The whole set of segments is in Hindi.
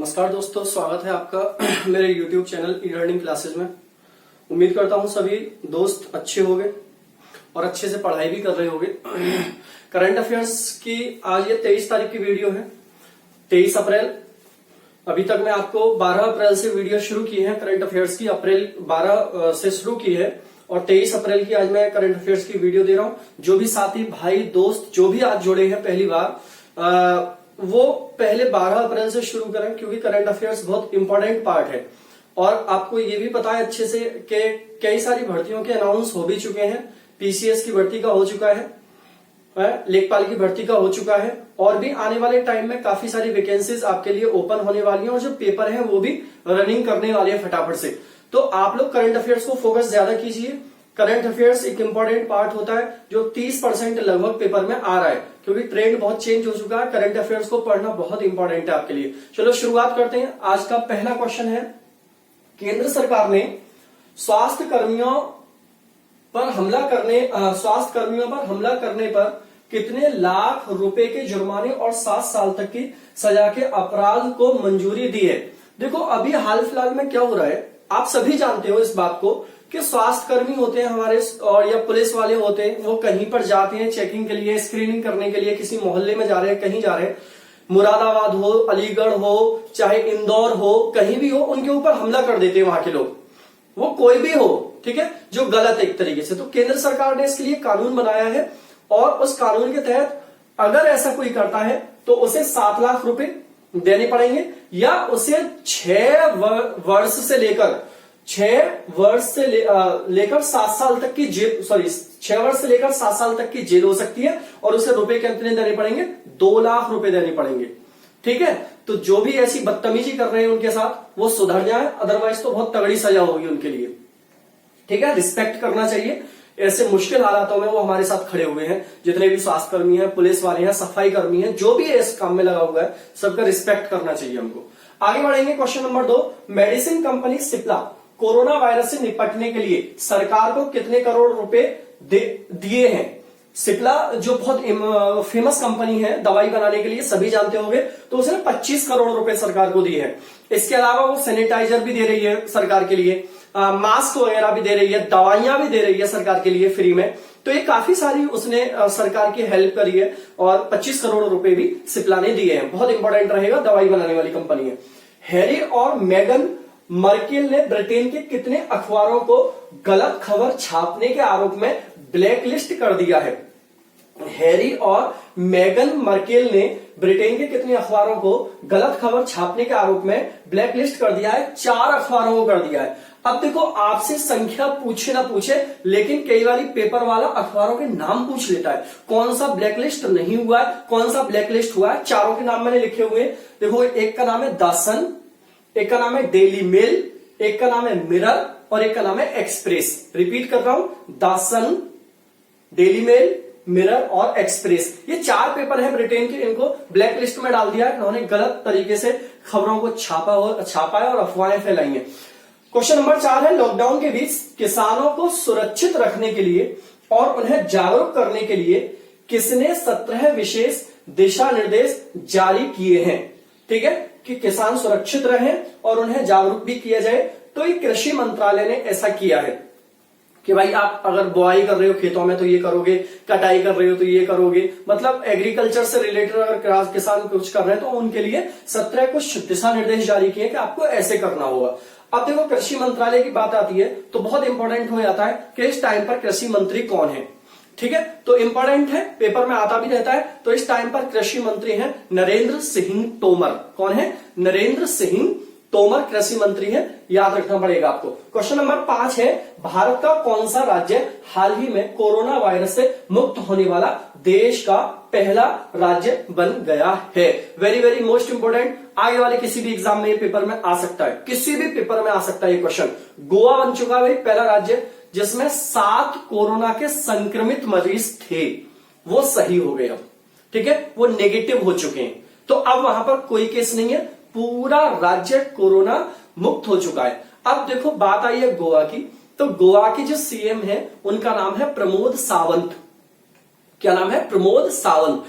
नमस्कार दोस्तों, स्वागत है आपका मेरे YouTube channel e learning classes में। उम्मीद करता हूं सभी दोस्त अच्छे होंगे और अच्छे से पढ़ाई भी कर रहे होंगे। करंट अफेयर्स की आज ये 23 तारीख की वीडियो है, 23 अप्रैल। अभी तक मैं आपको 12 अप्रैल से वीडियो शुरू की है करंट अफेयर्स की, अप्रैल 12 से शुरू की है और 23 अप्रैल की आज मैं करंट अफेयर्स की वीडियो दे रहा हूं। जो भी साथी भाई दोस्त जो भी आज जुड़े हैं पहली बार, वो पहले 12 अप्रैल से शुरू करें, क्योंकि करंट अफेयर्स बहुत इंपॉर्टेंट पार्ट है। और आपको ये भी पता है अच्छे से कि कई सारी भर्तियों के अनाउंस हो भी चुके हैं। पीसीएस की भर्ती का हो चुका है, लेखपाल की भर्ती का हो चुका है और भी आने वाले टाइम में काफी सारी वैकेंसीज आपके लिए ओपन होने वाली हैं और जो पेपर है वो भी रनिंग करने वाले हैं फटाफट से। तो आप लोग करंट अफेयर्स को फोकस ज्यादा कीजिए। करंट अफेयर्स एक इंपॉर्टेंट पार्ट होता है जो 30% लगभग पेपर में आ रहा है, क्योंकि ट्रेंड बहुत चेंज हो चुका है। करंट अफेयर्स को पढ़ना बहुत इंपॉर्टेंट है आपके लिए। चलो शुरुआत करते हैं। आज का पहला क्वेश्चन है, केंद्र सरकार ने स्वास्थ्य कर्मियों पर हमला करने पर कितने लाख रुपए के जुर्माने और 7 साल तक की सजा के अपराध को मंजूरी दी है। देखो अभी हाल फिलहाल में क्या हो रहा है, आप सभी जानते हो इस बात को कि स्वास्थ्य कर्मी होते हैं हमारे और या पुलिस वाले होते हैं, वो कहीं पर जाते हैं चेकिंग के लिए, स्क्रीनिंग करने के लिए, किसी मोहल्ले में जा रहे हैं, कहीं जा रहे हैं, मुरादाबाद हो, अलीगढ़ हो, चाहे इंदौर हो, कहीं भी हो, उनके ऊपर हमला कर देते हैं वहां के लोग, वो कोई भी हो, ठीक है, जो गलत एक तरीके से। तो केंद्र सरकार ने इसके लिए कानून बनाया है और उस कानून के तहत अगर ऐसा कोई करता है तो उसे 7 लाख रुपए देने पड़ेंगे या उसे 6 वर्ष से लेकर 7 साल तक की जेल, 6 वर्ष से लेकर 7 साल तक की जेल हो सकती है और उसे रुपए कितने देने पड़ेंगे? 2 लाख रुपए देने पड़ेंगे। ठीक है, तो जो भी ऐसी बदतमीजी कर रहे हैं उनके साथ वो सुधर जाए, अदरवाइज तो बहुत तगड़ी सजा होगी उनके लिए। ठीक है, रिस्पेक्ट करना चाहिए। ऐसे मुश्किल हालातों में वो हमारे साथ खड़े हुए हैं, जितने भी स्वास्थ्य कर्मी हैं, पुलिस वाले हैं, सफाई कर्मी हैं, जो भी इस काम में लगा हुआ है, सबका रिस्पेक्ट करना चाहिए हमको। आगे बढ़ेंगे। Question number 2, medicine company Cipla corona virus से निपटने के लिए सरकार को कितने करोड़ रुपए दिए हैं? सिप्ला जो बहुत फेमस कंपनी है दवाई बनाने के लिए, सभी जानते होंगे, तो उसने 25 करोड़ रुपए सरकार को दिए हैं। इसके अलावा वो सैनिटाइजर भी दे रही है सरकार के लिए, मास्क वगैरह भी दे रही है, दवाइयां भी दे रही है सरकार के लिए फ्री में। तो ये काफी सारी उसने सरकार की हेल्प करी है और 25 करोड़ रुपए भी सिप्ला ने दिए हैं। बहुत इंपॉर्टेंट रहेगा, दवाई बनाने वाली कंपनी है। हैरी और मेगन मार्कल ने ब्रिटेन के कितने अखबारों को गलत खबर छापने के आरोप में ब्लैकलिस्ट कर दिया है? हैरी और मेगन मार्कल ने ब्रिटेन के कितने अखबारों को गलत खबर छापने के आरोप में ब्लैकलिस्ट कर दिया है? 4 अखबारों को कर दिया है। अब देखो, आपसे संख्या पूछे ना पूछे, लेकिन कई बार पेपर वाला अखबारों के नाम पूछ लेता है, कौन सा ब्लैकलिस्ट नहीं हुआ है, कौन सा ब्लैकलिस्ट हुआ है। चारों के नाम मैंने लिखे हुए। देखो, एक का नाम है द सन, एक का नाम है डेली मेल, एक का नाम है मिरर और एक का नाम है एक्सप्रेस। रिपीट कर रहा हूं, the Sun, Daily Mail, Mirror और एक्सप्रेस। ये 4 पेपर है ब्रिटेन के, इनको ब्लैक लिस्ट में डाल दिया है। इन्होंने गलत तरीके से खबरों को छापा है और अफवाहें फैलाई हैं। क्वेश्चन नंबर 4 है, लॉकडाउन के बीच किसानों को सुरक्षित रखने के लिए और उन्हें जागरूक करने के लिए किसने 17 विशेष दिशा निर्देश जारी किए हैं? ठीक है, कि किसान सुरक्षित रहें और उन्हें जागरूक भी किया जाए। तो ये कृषि मंत्रालय ने ऐसा किया है कि भाई आप अगर बुआई कर रहे हो खेतों में तो ये करोगे, कटाई कर रहे हो तो ये करोगे, मतलब एग्रीकल्चर से रिलेटेड अगर किसान कुछ कर रहे हैं तो उनके लिए 17 कुछ दिशा निर्देश जारी किए कि आपको ऐसे करना होगा। अब देखो, कृषि मंत्रालय की बात आती है तो बहुत इंपॉर्टेंट हो जाता है कि इस टाइम पर कृषि मंत्री कौन है। ठीक है, तो इंपॉर्टेंट है, पेपर में आता भी रहता है। तो इस टाइम पर कृषि मंत्री हैं नरेंद्र सिंह तोमर। कौन है? नरेंद्र सिंह तोमर कृषि मंत्री है, याद रखना पड़ेगा आपको। क्वेश्चन नंबर 5 है, भारत का कौन सा राज्य हाल ही में कोरोना वायरस से मुक्त होने वाला देश का पहला राज्य बन गया है? वेरी वेरी मोस्ट इंपोर्टेंट, आगे वाले किसी भी एग्जाम में ये पेपर में आ सकता है, किसी भी पेपर में आ सकता है ये क्वेश्चन। गोवा बन चुका है भाई पहला राज्य जिसमें 7 कोरोना के संक्रमित मरीज थे, वो सही हो गए अब। ठीक है, वो नेगेटिव हो चुके हैं, तो अब वहां पर कोई केस नहीं है, पूरा राज्य कोरोना मुक्त हो चुका है। अब देखो, बात आई है गोवा की, तो गोवा की जो सीएम है उनका नाम है प्रमोद सावंत। क्या नाम है? प्रमोद सावंत।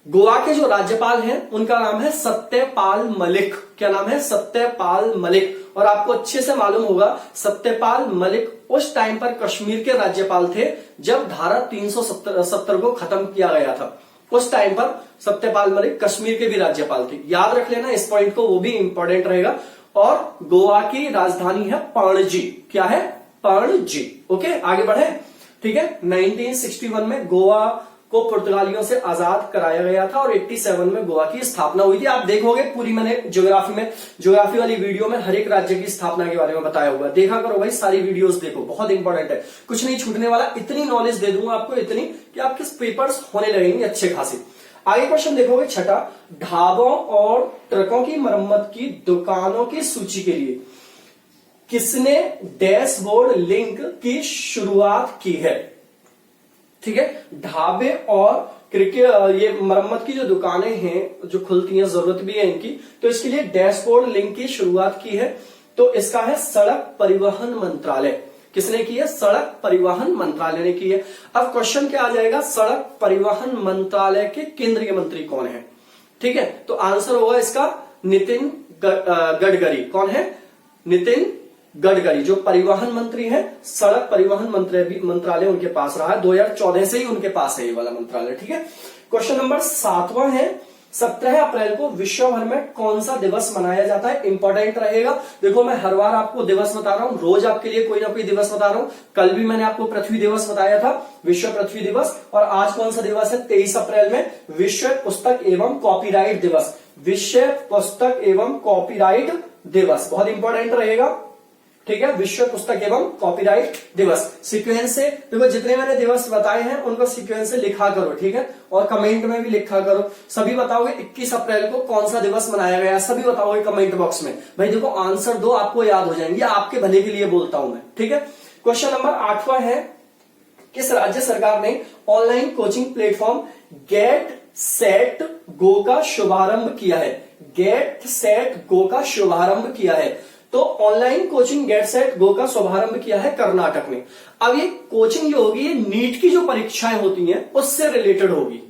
गोवा के जो राज्यपाल हैं उनका नाम है सत्यपाल मलिक। क्या नाम है? सत्यपाल मलिक। और आपको अच्छे से मालूम होगा सत्यपाल मलिक उस टाइम पर कश्मीर के राज्यपाल थे जब धारा 370 को खत्म किया गया था। उस टाइम पर सत्यपाल मलिक कश्मीर के भी राज्यपाल थे। याद रख लेना इस पॉइंट को, वो भी इंपॉर्टेंट रहेगा। और गोवा की राजधानी है पणजी। क्या है? पणजी। ओके, आगे बढ़े। ठीक है, 1961 में गोवा को पुर्तगालियों से आजाद कराया गया था और 87 में गोवा की स्थापना हुई थी। आप देखोगे पूरी मैंने ज्योग्राफी वाली वीडियो में हर एक राज्य की स्थापना के बारे में बताया हुआ। देखा करो भाई, सारी वीडियोस देखो, बहुत इंपॉर्टेंट है, कुछ नहीं छूटने वाला। इतनी नॉलेज दे दूंगा आपको, इतनी कि आपके पेपर्स होने लगेंगे अच्छे खासे। आगे क्वेश्चन देखोगे छठा, ढाबों और ट्रकों की मरम्मत की दुकानों की सूची के लिए किसने डैशबोर्ड लिंक की शुरुआत की है? ठीक है, ढाबे और ये मरम्मत की जो दुकानें हैं जो खुलती हैं, जरूरत भी है इनकी, तो इसके लिए डैशबोर्ड लिंक की शुरुआत की है। तो इसका है सड़क परिवहन मंत्रालय। किसने की है? सड़क परिवहन मंत्रालय ने की है। अब क्वेश्चन क्या आ जाएगा? सड़क परिवहन मंत्रालय के केंद्रीय मंत्री कौन है? ठीक है, तो आंसर होगा इसका नितिन गडकरी। कौन है? नितिन गडकरी, जो परिवहन मंत्री हैं। सड़क परिवहन मंत्रालय उनके पास रहा है, 2014 से ही उनके पास है ये वाला मंत्रालय। ठीक है, क्वेश्चन नंबर 7वां है, 17 अप्रैल को विश्व भर में कौन सा दिवस मनाया जाता है? इंपॉर्टेंट रहेगा। देखो मैं हर बार आपको दिवस बता रहा हूं, रोज आपके लिए कोई ना कोई दिवस बता रहा हूं। कल भी मैंने आपको पृथ्वी दिवस बताया था, विश्व पृथ्वी दिवस। और आज कौन सा दिवस है? 23 अप्रैल में विश्व पुस्तक एवं कॉपीराइट दिवस। विश्व पुस्तक एवं कॉपीराइट दिवस बहुत इंपॉर्टेंट रहेगा। ठीक है, विश्व पुस्तक एवं कॉपीराइट दिवस। सीक्वेंस से देखो, जितने मैंने दिवस बताए हैं उनको सीक्वेंस से लिखा करो। ठीक है, और कमेंट में भी लिखा करो। सभी बताओगे 21 अप्रैल को कौन सा दिवस मनाया गया, सभी बताओगे कमेंट बॉक्स में। भाई देखो आंसर दो, आपको याद हो जाएंगे, आपके भले के लिए बोलता हूं मैं। ठीक है, क्वेश्चन नंबर 8वां है, किस राज्य सरकार ने online coaching platform get set go का शुभारंभ किया है? गेट सेट गो का शुभारंभ किया है। तो online coaching get set go का शुभारंभ किया है कर्नाटक ने। अब ये कोचिंग जो होगी, ये नीट की जो परीक्षाएं होती हैं उससे रिलेटेड होगी।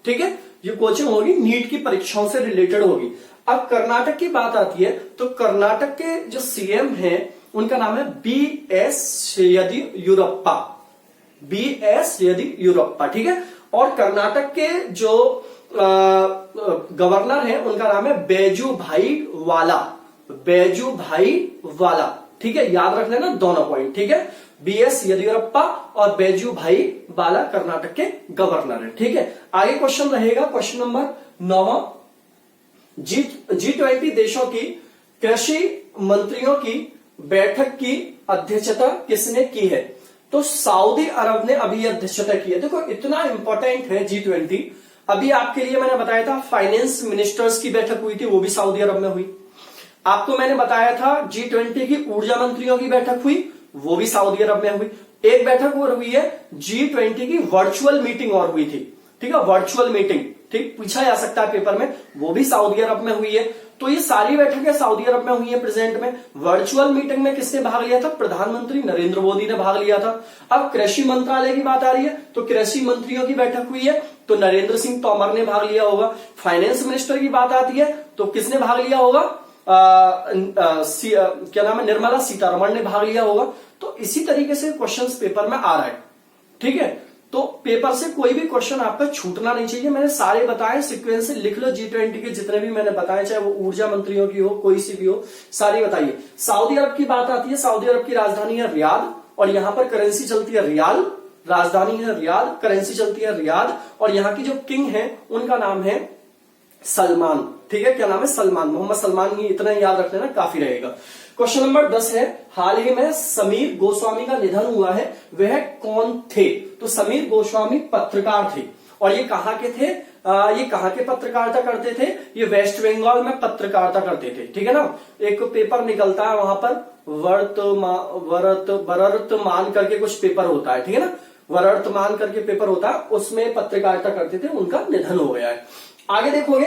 ठीक है, ये कोचिंग होगी नीट की परीक्षाओं से रिलेटेड होगी। अब कर्नाटक की बात आती है तो कर्नाटक के जो सीएम हैं उनका नाम है बीएस येदियुरप्पा। बीएस येदियुरप्पा। ठीक है, और कर्नाटक के जो गवर्नर हैं उनका नाम है बैजूभाई वाला। बैजूभाई वाला। ठीक है, याद रख लेना दोनों पॉइंट। ठीक है, बीएस येदियुरप्पा और बैजूभाई वाला कर्नाटक के गवर्नर है। ठीक है, आगे क्वेश्चन रहेगा, क्वेश्चन नंबर 9, G20 देशों की कृषि मंत्रियों की बैठक की अध्यक्षता किसने की है? तो सऊदी अरब ने अभी अध्यक्षता की है। देखो इतना इंपॉर्टेंट है G20। अभी आपके लिए मैंने बताया था फाइनेंस मिनिस्टर्स की बैठक हुई थी, वो भी सऊदी अरब में हुई। आपको मैंने बताया था G20 की ऊर्जा मंत्रियों की बैठक हुई, वो भी सऊदी अरब में हुई। एक बैठक और हुई है G20 की वर्चुअल मीटिंग और हुई थी। ठीक है, वर्चुअल मीटिंग, ठीक, पूछा जा सकता है पेपर में, वो भी सऊदी अरब में हुई है। तो ये सारी बैठकें सऊदी अरब में हुई है प्रेजेंट में। वर्चुअल मीटिंग में किसने भाग लिया था? प्रधानमंत्री नरेंद्र मोदी ने भाग लिया था। अब कृषि मंत्रालय की बात आ रही है तो कृषि मंत्रियों की बैठक हुई है तो नरेंद्र सिंह तोमर ने भाग लिया होगा। फाइनेंस मिनिस्टर की बात आती है तो किसने भाग लिया होगा? क्या नाम है? निर्मला सीतारमण ने भाग लिया होगा। तो इसी तरीके से क्वेश्चंस पेपर में आ रहा है। ठीक है, तो पेपर से कोई भी क्वेश्चन आपका छूटना नहीं चाहिए। मैंने सारे बताए, सीक्वेंस से लिख लो। G20 के जितने भी मैंने बताए, चाहे वो ऊर्जा मंत्रियों की हो, कोई सी भी हो, सारी बताइए। सऊदी अरब की बात आती है, सऊदी अरब की राजधानी है रियाद और यहां पर करेंसी चलती है रियाल। राजधानी है रियाद, करेंसी चलती है रियाद और यहाँ की जो किंग है उनका नाम है सलमान। ठीक है, क्या नाम है? सलमान, मोहम्मद सलमान। ही इतना याद रख लेना, काफी रहेगा। क्वेश्चन नंबर 10 है, हाल ही में समीर गोस्वामी का निधन हुआ है, वह कौन थे? तो समीर गोस्वामी पत्रकार थे और ये कहाँ के थे? ये कहाँ के पत्रकारिता करते थे? ये वेस्ट बंगाल में पत्रकारिता करते थे। ठीक है ना, एक पेपर निकलता है वहां पर वर्तमान करके कुछ पेपर होता है। ठीक है ना, वर्तमान करके पेपर होता है, उसमें पत्रकारिता करते थे, उनका निधन हो गया है। आगे देखोगे,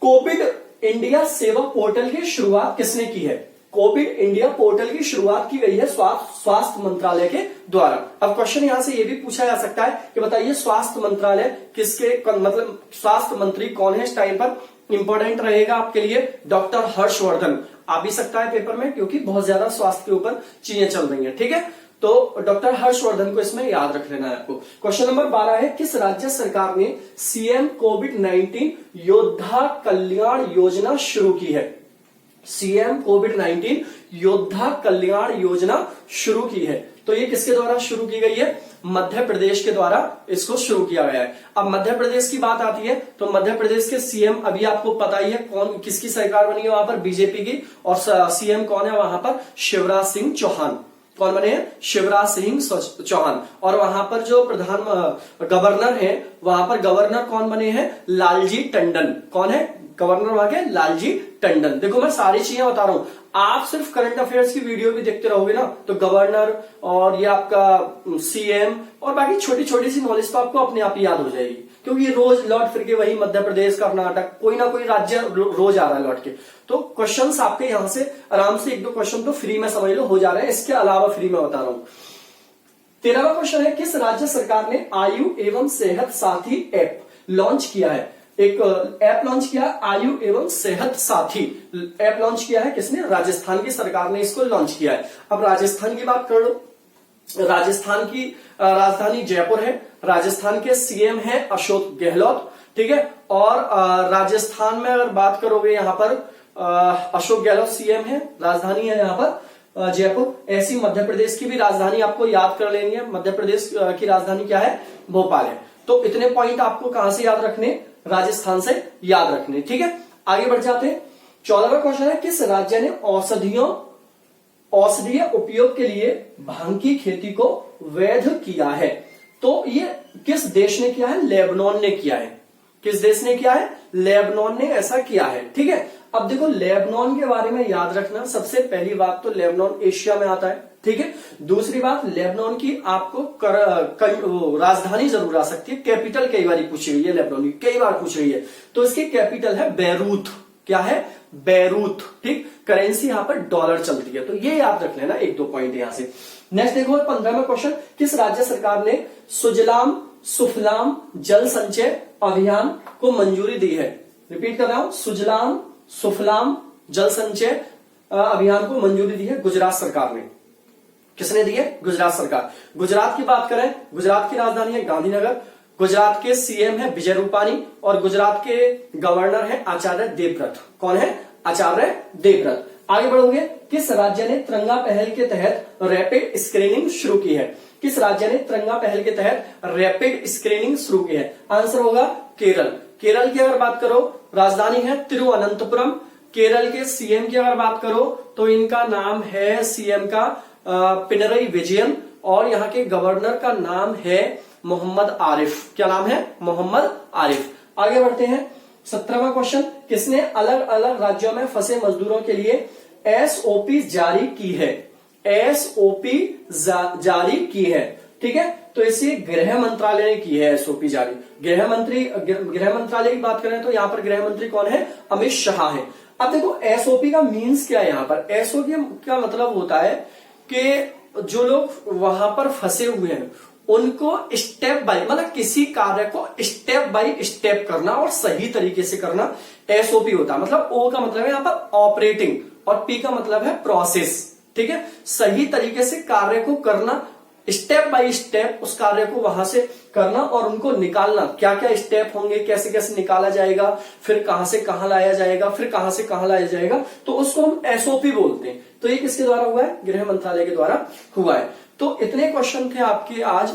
कोविड इंडिया सेवा पोर्टल की शुरुआत किसने की है? कोविड इंडिया पोर्टल की शुरुआत की गई है स्वास्थ्य मंत्रालय के द्वारा। अब क्वेश्चन यहां से ये भी पूछा जा सकता है कि बताइए स्वास्थ्य मंत्रालय किसके मतलब स्वास्थ्य मंत्री कौन है इस टाइम पर। इंपॉर्टेंट रहेगा आपके लिए डॉक्टर हर्षवर्धन। आ भी सकता है पेपर में क्योंकि बहुत ज्यादा स्वास्थ्य के ऊपर चीजें चल रही हैं, ठीक है। तो डॉक्टर हर्षवर्धन को इसमें याद रख लेना है आपको। क्वेश्चन नंबर 12 है, किस राज्य सरकार ने सीएम कोविड-19 योद्धा कल्याण योजना शुरू की है। सीएम कोविड-19 योद्धा कल्याण योजना शुरू की है, तो ये किसके द्वारा शुरू की गई है। मध्य प्रदेश के द्वारा इसको शुरू किया गया है। अब मध्य प्रदेश की बात आती है तो मध्य प्रदेश के सीएम अभी आपको पता ही है कौन, किसकी सरकार बनी है वहां पर, बीजेपी की। और सीएम कौन है वहां पर, शिवराज सिंह चौहान। कौन बने हैं, शिवराज सिंह चौहान। और वहां पर जो प्रधान गवर्नर है वहां पर गवर्नर कौन बने हैं, लालजी टंडन। कौन है गवर्नर वहां के, लालजी टंडन। देखो मैं सारी चीजें बता रहा हूं, आप सिर्फ करंट अफेयर्स की वीडियो भी देखते रहोगे ना तो गवर्नर और ये आपका सीएम और बाकी छोटी छोटी सी नॉलेज तो आपको अपने आप ही याद हो जाएगी, क्योंकि रोज लौट फिर के वही मध्य प्रदेश कर्नाटक कोई ना कोई राज्य रोज आ रहा है लौट के। तो क्वेश्चंस आपके यहां से आराम से 1-2 क्वेश्चन तो फ्री में समझ लो हो जा रहे हैं, इसके अलावा फ्री में बता रहा हूं। 13वां क्वेश्चन है, किस राज्य सरकार ने आयु एवं सेहत साथी ऐप लॉन्च किया है। एक ऐप लॉन्च किया, आयु एवं सेहत साथी ऐप लॉन्च किया है किसने, राजस्थान की सरकार ने इसको लॉन्च किया है। अब राजस्थान की बात कर लो, राजस्थान की राजधानी जयपुर है, राजस्थान के सीएम है अशोक गहलोत, ठीक है। और राजस्थान में अगर बात करोगे यहां पर अशोक गहलोत सीएम है, राजधानी है यहां पर जयपुर। ऐसी मध्य प्रदेश की भी राजधानी आपको याद कर लेनी है, मध्य प्रदेश की राजधानी क्या है, भोपाल है। तो इतने पॉइंट आपको कहां से याद रखने, राजस्थान से याद रखने, ठीक है। आगे बढ़ जाते हैं। 14वां क्वेश्चन है, किस राज्य ने औषधीय उपयोग के लिए भांग की खेती को वैध किया है। तो ये किस देश ने किया है, लेबनान ने किया है। किस देश ने किया है, लेबनान ने ऐसा किया है, ठीक है। अब देखो लेबनान के बारे में याद रखना, सबसे पहली बात तो लेबनान एशिया में आता है, ठीक है। दूसरी बात, लेबनान की आपको राजधानी जरूर आ सकती है, कैपिटल कई बार पूछी गई है, लेबनान की कई बार पूछ रही है, तो इसकी कैपिटल है बैरूत। क्या है, बैरूत, ठीक। करेंसी यहां पर डॉलर चलती है, तो ये याद रख लेना 1-2 पॉइंट यहां से। नेक्स्ट देखो 15वां क्वेश्चन, किस राज्य सरकार ने सुजलाम सुफलाम जल संचय अभियान को मंजूरी दी है। रिपीट कर रहा हूं, सुजलाम सुफलाम जल संचय अभियान को मंजूरी दी है गुजरात सरकार ने। किसने दी है, गुजरात सरकार। गुजरात की बात करें, गुजरात की राजधानी है गांधीनगर, गुजरात के सीएम है विजय रूपानी और गुजरात के गवर्नर है आचार्य देवव्रत। कौन है, आचार्य देवव्रत। आगे बढ़ोगे, किस राज्य ने तिरंगा पहल के तहत रैपिड स्क्रीनिंग शुरू की है। किस राज्य ने तिरंगा पहल के तहत रैपिड स्क्रीनिंग शुरू की है। आंसर होगा केरल। केरल की अगर बात करो, राजधानी है तिरुवनंतपुरम। केरल के सीएम की अगर बात करो तो इनका नाम है, सीएम का पिनरई विजयन, और यहाँ के गवर्नर का नाम है मोहम्मद आरिफ। क्या नाम है, मोहम्मद आरिफ। आगे बढ़ते हैं। 17वां क्वेश्चन, किसने अलग अलग राज्यों में फंसे मजदूरों के लिए एसओपी जारी की है। एसओपी जारी की है, ठीक है। तो इसे गृह मंत्रालय ने की है एसओपी जारी। गृह मंत्रालय की बात करें तो यहां पर गृह मंत्री कौन है, अमित शाह है। अब देखो एसओपी का मीन्स क्या है, यहां पर एसओपी का मतलब होता है कि जो लोग वहां पर फंसे हुए हैं उनको स्टेप बाय, मतलब किसी कार्य को स्टेप बाय स्टेप करना और सही तरीके से करना एसओपी होता है। मतलब ओ का मतलब है यहां पर ऑपरेटिंग और पी का मतलब है प्रोसेस, ठीक है। सही तरीके से कार्य को करना, स्टेप बाय स्टेप उस कार्य को वहां से करना और उनको निकालना, क्या क्या स्टेप होंगे, कैसे कैसे निकाला जाएगा, फिर कहां से कहां लाया जाएगा, फिर कहां से कहां लाया जाएगा, तो उसको हम एसओपी बोलते हैं। तो ये किसके द्वारा हुआ है, गृह मंत्रालय के द्वारा हुआ है। तो इतने क्वेश्चन थे आपके आज।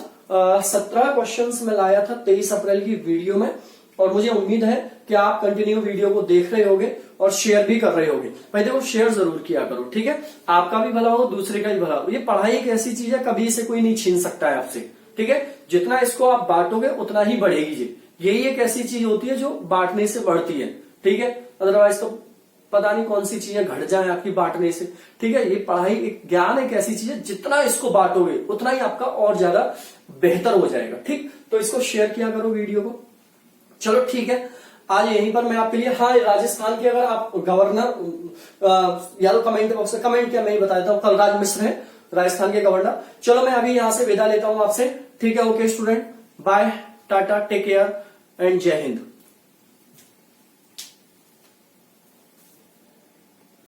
17 क्वेश्चंस में लाया था 23 अप्रैल की वीडियो में, और मुझे उम्मीद है कि आप कंटिन्यू वीडियो को देख रहे होगे और शेयर भी कर रहे होगे। भाई देखो शेयर जरूर किया करो, ठीक है। आपका भी भला हो, दूसरे का भी भला हो। ये पढ़ाई एक ऐसी चीज है, कभी इसे कोई नहीं छीन सकता है आपसे, ठीक है। जितना इसको आप बांटोगे उतना ही बढ़ेगी। यही एक ऐसी चीज होती है जो बांटने से बढ़ती है, ठीक है। अदरवाइज तो पता नहीं कौन सी चीजें घट जाए आपकी बांटने से, ठीक है। ये पढ़ाई, एक ज्ञान एक ऐसी चीज है, जितना इसको बांटोगे उतना ही आपका और ज्यादा बेहतर हो जाएगा, ठीक। तो इसको शेयर किया करो वीडियो को। चलो ठीक है, आज यहीं पर मैं आपके लिए, हाँ राजस्थान के अगर आप गवर्नर या तो कमेंट बॉक्स में कमेंट किया, मैं ही बताता हूँ, कलराज मिश्र है राजस्थान के गवर्नर। चलो मैं अभी यहां से विदा लेता हूं आपसे, ठीक है। Okay student, bye, ta-ta, take care and जय हिंद।